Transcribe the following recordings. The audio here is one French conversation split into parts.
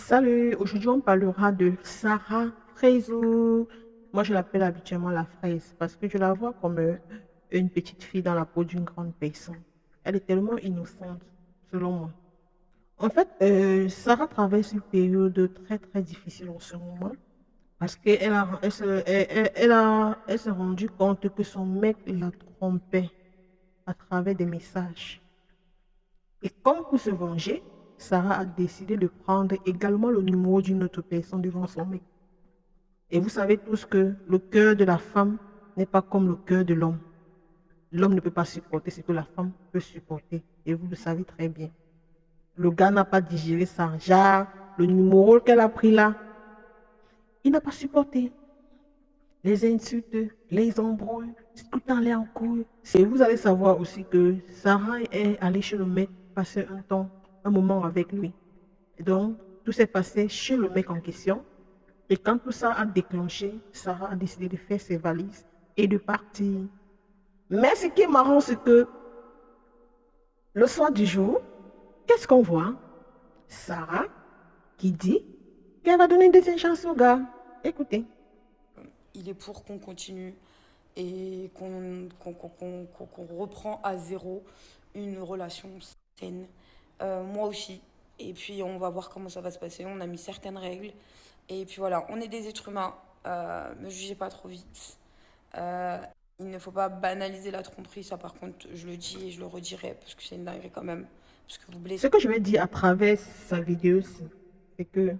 Salut, aujourd'hui on parlera de Sarah Fraser. Moi je l'appelle habituellement la fraise parce que je la vois comme une petite fille dans la peau d'une grande personne. Elle est tellement innocente, selon moi. En fait, Sarah traverse une période très très difficile en ce moment parce qu'elle elle s'est rendue compte que son mec la trompait à travers des messages. Et comme pour se venger, Sarah a décidé de prendre également le numéro d'une autre personne devant son mec. Et vous savez tous que le cœur de la femme n'est pas comme le cœur de l'homme. L'homme ne peut pas supporter ce que la femme peut supporter. Et vous le savez très bien. Le gars n'a pas digéré ça. Genre, le numéro qu'elle a pris là, il n'a pas supporté. Les insultes, les embrouilles, tout le temps les en couille. Et vous allez savoir aussi que Sarah est allée chez le mec passer un moment avec lui. Et donc, tout s'est passé chez le mec en question. Et quand tout ça a déclenché, Sarah a décidé de faire ses valises et de partir. Mais ce qui est marrant, c'est que le soir du jour, qu'est-ce qu'on voit? Sarah qui dit qu'elle va donner une deuxième chance au gars. Écoutez. Il est pour qu'on continue et qu'on reprend à zéro une relation saine. Moi aussi. Et puis on va voir comment ça va se passer. On a mis certaines règles. Et puis voilà, on est des êtres humains. Ne jugez pas trop vite. Euh, il ne faut pas banaliser la tromperie. Ça par contre, je le dis et je le redirai parce que c'est une dinguerie quand même. Parce que vous Ce blessez. que je vais dire à travers sa vidéo, c'est que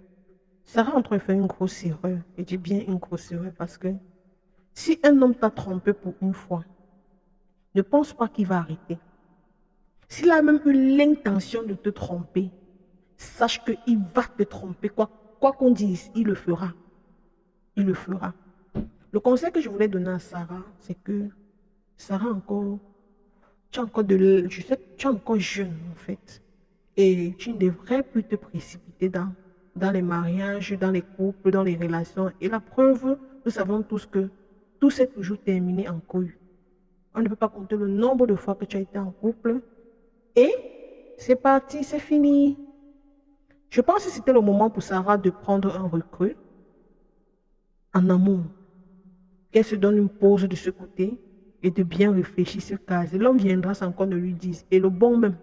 Sarah est en train de faire une grosse erreur. Je dis bien une grosse erreur parce que si un homme t'a trompé pour une fois, ne pense pas qu'il va arrêter. S'il a même eu l'intention de te tromper, sache qu'il va te tromper. Quoi qu'on dise, il le fera. Il le fera. Le conseil que je voulais donner à Sarah, c'est que Sarah, encore, je sais, tu es encore jeune en fait. Et tu ne devrais plus te précipiter dans les mariages, dans les couples, dans les relations. Et la preuve, nous savons tous que tout s'est toujours terminé en couille. On ne peut pas compter le nombre de fois que tu as été en couple. Et c'est parti, c'est fini. Je pense que c'était le moment pour Sarah de prendre un recul en amour, qu'elle se donne une pause de ce côté et de bien réfléchir, se caser. L'homme viendra sans qu'on ne lui dise. Et le bon même.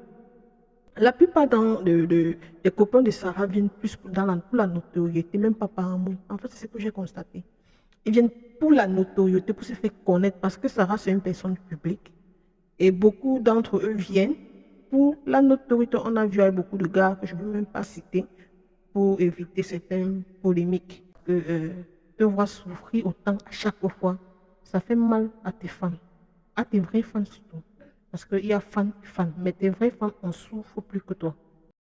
La plupart des copains de Sarah viennent plus pour la notoriété, même pas par amour. En fait, c'est ce que j'ai constaté. Ils viennent pour la notoriété, pour se faire connaître, parce que Sarah, c'est une personne publique. Et beaucoup d'entre eux viennent pour la notoriété. On a vu avec beaucoup de gars que je ne veux même pas citer pour éviter certaines polémiques. Que, te voir souffrir autant à chaque fois, ça fait mal à tes fans, à tes vrais fans surtout. Parce qu'il y a fans, mais tes vrais fans en souffrent plus que toi.